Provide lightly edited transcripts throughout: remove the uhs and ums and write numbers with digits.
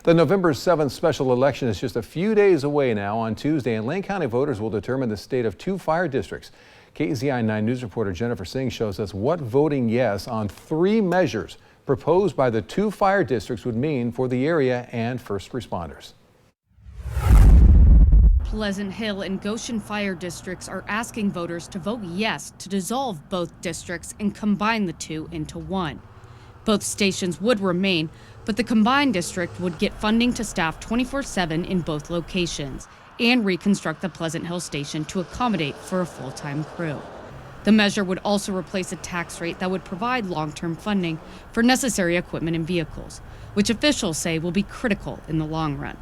The November 7th special election is just a few days away now. On Tuesday, and Lane County voters will determine the state of 2 fire districts. KZI 9 News reporter Jennifer Singh shows us what voting yes on 3 measures proposed by the 2 fire districts would mean for the area and first responders. Pleasant Hill and Goshen fire districts are asking voters to vote yes to dissolve both districts and combine the 2 into 1. Both stations would remain, but the combined district would get funding to staff 24/7 in both locations and reconstruct the Pleasant Hill station to accommodate for a full-time crew. The measure would also replace a tax rate that would provide long-term funding for necessary equipment and vehicles, which officials say will be critical in the long run.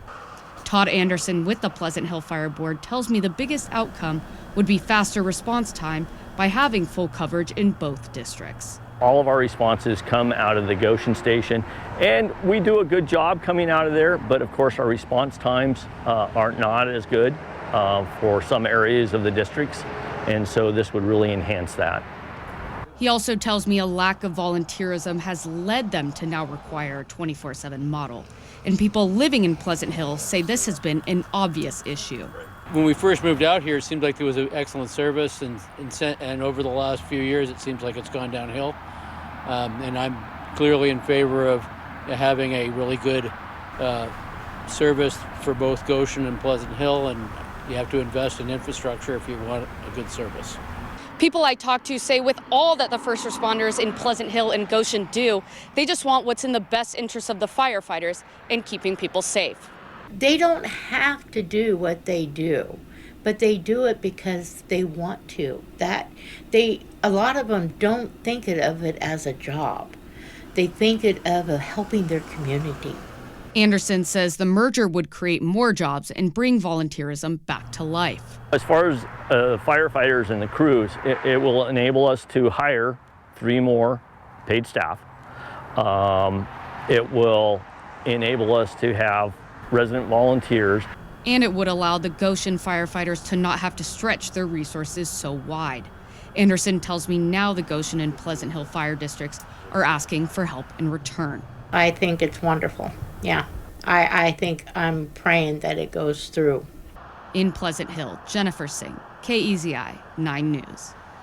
Todd Anderson with the Pleasant Hill Fire Board tells me the biggest outcome would be faster response time by having full coverage in both districts. All of our responses come out of the Goshen station, and we do a good job coming out of there, but of course our response times are not as good for some areas of the districts, and so this would really enhance that. He also tells me a lack of volunteerism has led them to now require a 24/7 model, and people living in Pleasant Hill say this has been an obvious issue. When we first moved out here, it seemed like there was an excellent service, and over the last few years, it seems like it's gone downhill. And I'm clearly in favor of having a really good service for both Goshen and Pleasant Hill, and you have to invest in infrastructure if you want a good service. People I talk to say with all that the first responders in Pleasant Hill and Goshen do, they just want what's in the best interest of the firefighters and keeping people safe. They don't have to do what they do, but they do it because they want to. A lot of them don't think of it as a job. They think of helping their community. Anderson says the merger would create more jobs and bring volunteerism back to life. As far as firefighters and the crews, it will enable us to hire 3 more paid staff. It will enable us to have resident volunteers. And it would allow the Goshen firefighters to not have to stretch their resources so wide. Anderson tells me now the Goshen and Pleasant Hill fire districts are asking for help in return. I think it's wonderful. Yeah, I'm praying that it goes through. In Pleasant Hill, Jennifer Singh, KEZI 9 News.